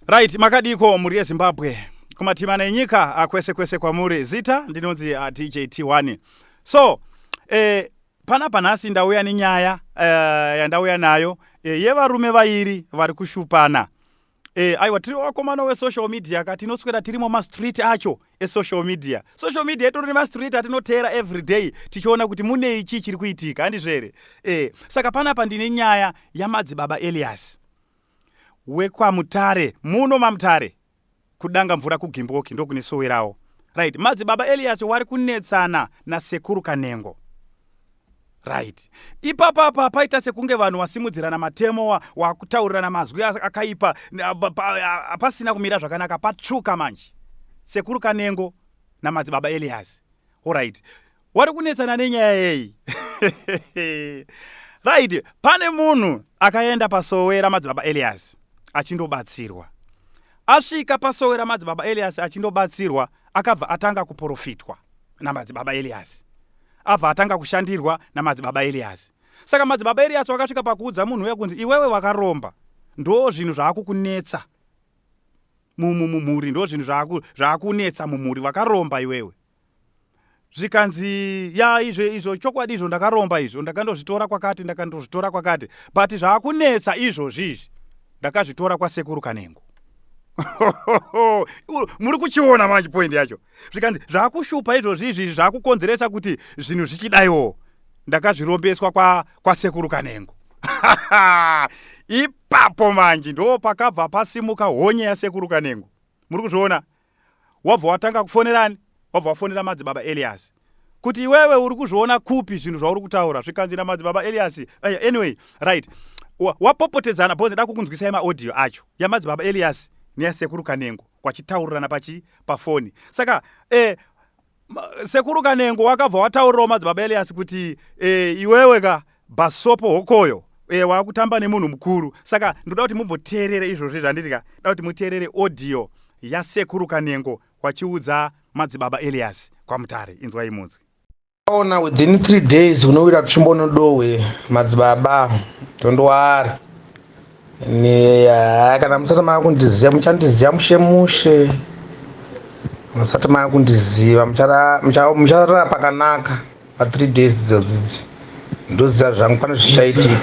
Right, makadiko muri Zimbabwe. Kumatimana enyika kwese kwamuri zita ndinonzi TJT1. So, panapa nhasi ndauya nenyaya yandauya nayo yevarume vairi vari kushupana. Aiwa tiri vakomana wesocial media kati tinoswera tirimo mastreet acho esocial media. Social media itori mastreet atinotera every day tichiona kuti mune ichi chiri kuitika handizvere. Saka panapa ndine nyaya yamadzibaba Elias. Wekwamutare muno mamutare kudanga mvura kugimboki ndokunisowerawo. Right, madzibaba Elias wari kunetsana nasekuru Kanengo. Right, ipapa paita sekunge vanhu wasimudzirana matemo wakutaurirana mazwi akaipa pasina kumira zvakanaka patsvuka manje sekuru Kanengo namadzibaba Elias. Alright, wari kunetsana nenyaya yeyi. Right, pane munhu akaenda pasowera madzibaba Elias achindobatsirwa. Asvika pasowera madzibaba Elias achindobatsirwa, akabva atanga kuprofitwa namadzibaba Elias. Abva atanga kushandirwa namadzibaba Elias. Saka madzibaba Elias wakasvika pakuudza munhu uya kunzi iwewe wakaromba. Ndo zvinhu zvakukunetsa mumuri, ndo zvinhu zvakunetsa mumuri, wakaromba iwewe. Zvikanzi ya izvo chokwadi izvo ndakaromba izvo ndakandozvitora kwakati but zvakunetsa izvozvi ndakazvitora kwasekuru Kanengo. Muri kuchiona manje point yacho. Zvikanzi zvakushupa izvozvi zvakukonzeresa kuti zvinhu zvichidaiwo ndakazvirombeswa kwasekuru Kanengo. Ipapo manje ndo pakabva pasimuka honye yasekuru Kanengo. Muri kuzviona? Wabva watanga kufonerani? Wabva wafonera madzibaba Elias kuti iwewe uri kuzviona kupi zvinhu zvauri kutaura. Zvikanzi namadzibaba Elias. Anyway, right, wapopotedzana bhozi da kukunzwisai maaudio acho yamadzibaba Elias neyasekuru Kanengo kwachitaurirana pafoni. Saka sekuru Kanengo wakabva wataurirawo madzibaba Elias kuti iwewe ka bhasopo hokoyo wakutamba nemunhu mukuru. Saka ndoda kuti mumboteerere izvozvi zvanditika. Da kuti muteerere audio yasekuru Kanengo kwachiudza madzibaba Elias kwamutare. Inzwai munzwi. Ona within 3 days unowira tuchimbono dowe madzibaba tondoari ni kana musati makundiziva muchandiziva mushemushe, musati makundiziva mucharara pakanaka pa 3 days idzodzidzi ndoziva zvangu pane zvichaitika.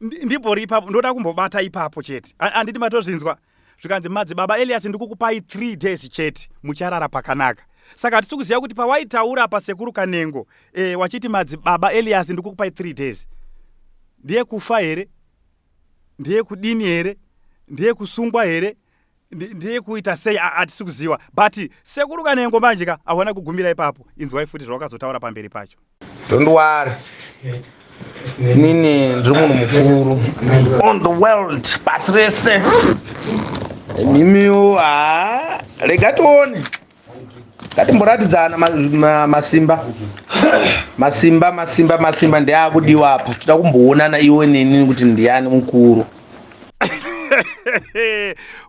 Ndipori ipapo ndoda kumbobata ipapo chete. Anditi matozvinzwa. Zvikanzi madzibaba Elias ndikukupai 3 days chete mucharara pakanaka. Saka tikuziva kuti pawaitaura pasekuru Kanengo wachiti madzibaba Elias ndikukupai 3 days. Ndiye kufa here? Ndiye kudini here? Ndiye kusungwa here? Ndiye kuita sei? Atisi kuziva. But sekuru Kanengo manjika awana kugumira ipapo. Inzwai futi zvawakazotaura pamberi pacho. Don't worry. Nini ndiri munhu mukuru on the world pasi rese. Mimiwo regatione ngatimboratidzana masimba ndeakudiwa apa. Toda kumboonana iwe neni kuti ndiani mukuru.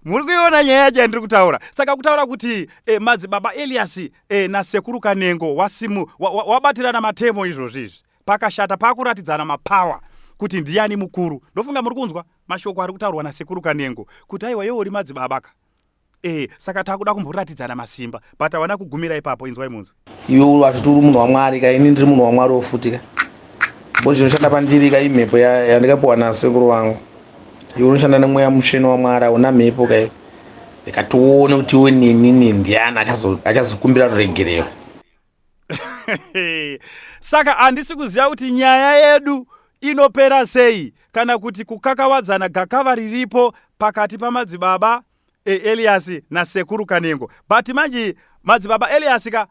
Muri kuiona nyaya yacho yandiri kutaura. Saka kutaura kuti madzibaba Elias nasekuru Kanengo wabatirana matemo izvozvizvi pakashata pakuratidzana mapawa kuti ndiani mukuru. Ndofunga muri kunzwa mashoko ari kutaurwa nasekuru Kanengo kuti aiwa iwe uri madzibaba ka. Saka takuda kumboratidzana masimba but awana kugumira ipapo. Inzwai munzwi. Iwe uri watoti uri munhu waMwari ka, ini ndiri munhu waMwari wofutika. Bozvi zvinoshanda pandiri ka imhepo yandikapiwa nasekuru wangu. Iwe unoshanda nemweya mutsvene waMwari, hauna mhepo ka iwe. Ndikatione kuti iwe nini ndiani achazokumbira ruregerero. Saka handisi kuziva kuti nyaya yedu inopera sei kana kuti kukakawadzana gakava riripo pakati pamadzibaba Elias nasekuru Kanengo. But manje madzibaba Elias ka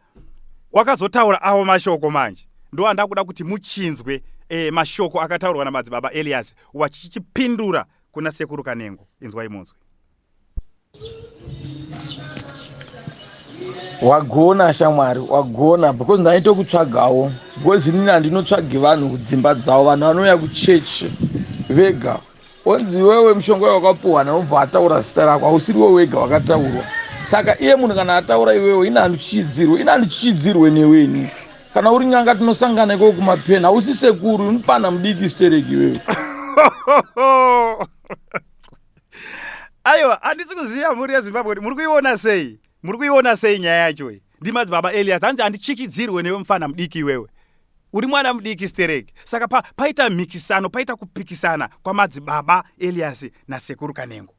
wakazotaura awo mashoko manje. Ndo andakuda kuti muchinzwe mashoko akataurwa namadzibaba Elias wachichipindura kuna sekuru Kanengo. Inzwai munzwi. Wagona shamwari, wagona, because ndaito kutsvagawo. Because inini handinotsvagi vanhu kudzimba dzavo, vanhu vanouya kuchechi vega. Onzi wewe mushonga wakapuwa naubva ataura zita rako, hausiri wewe wega wakataurwa. Saka iye munhu kana ataura iwewe ina handichichidzirwe neweni. Kana uri nyanga tinosangana iko kumapeni, hausi sekuru, unopana mudiki stereki iwewe. aiwa handisi kuziva mhuri yezimbabwe kuti muri kuiona sei nyaya yacho iyi. Ndimadzibaba Elias handichikidzirwe newe mufana mudiki iwewe, uri mwana mudiki stereki. Saka paita mhikisano, paita kupikisana kwamadzibaba Elias nasekuru Kanengo.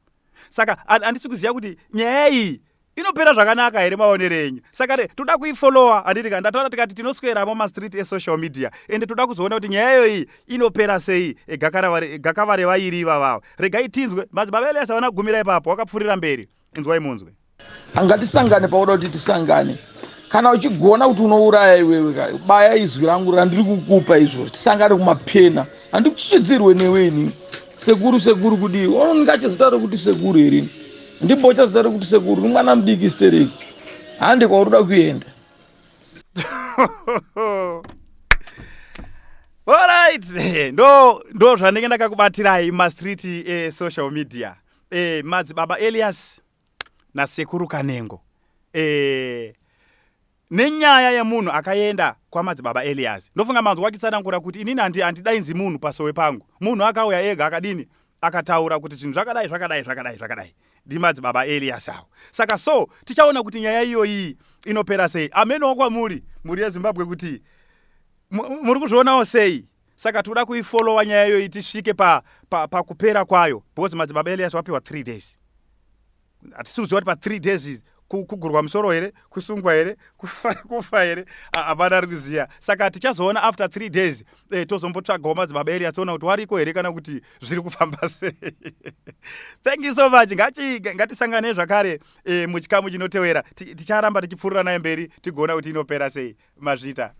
Saka handisi kuziva kuti nyaya iyi inopera zvakanaka here maonero enyu. Saka toda kuifollowa, handiti ndataura tikati tinosweramo mastreet esocial media ende toda kuzoona kuti nyaya iyo iyi inopera sei. Gakavare vairi ivavavo regai tinzwe. Madzibaba Elias havana kugumira ipapo, wakapfuurira mberi. Inzwai munzwe. Hangatisangane pauda kuti tisangane. Kana uchigona kuti unouraya iwewe baya izwi rangu randiri kukupa izvo, tisangane kumapena. Handikuchichidzirwe neweni sekuru kudi ungachizitaura kuti sekuru here, ndimbocha zitaura kuti sekuru ni mwana mudiki stereki. Handi kwauri kuenda. Alright, ndo zvanenge ndakakubatirai mastreet social media. Madzibaba Elias nasekuru Kanengo. Nenyaya yemunhu akaenda kwamadzibaba Elias. Ndofunga manzwa achitsanangura kuti inini handidainzi munhu pasowe pangu. Munhu akauya ega akadini akataura kuti zvinhu zvakadai. Ndimadzibaba Elias awo. Saka tichaona kuti nyaya iyoyi inopera sei. Ameno kwamuri yeZimbabwe kuti muri kuzvionawo sei. Saka toda kuifollowa nyaya iyoyi tisvike pakupera kwayo. Because madzibaba Elias wapiwa 3 days. Hatisiuziva kuti pa 3 days kugurwa musoro here, kusungwa here, kufa here, hapana ari kuziya. Saka tichazoona after 3 days tozombotsvagawo madzibaba Elias toona kuti wariko here kana kuti zviri kufamba sei. Thank you so much. Ngatisangane zvakare muchikamu chinotevera. Ticharamba tichipfuurira naye mberi tigoona kuti inopera sei. Mazvita.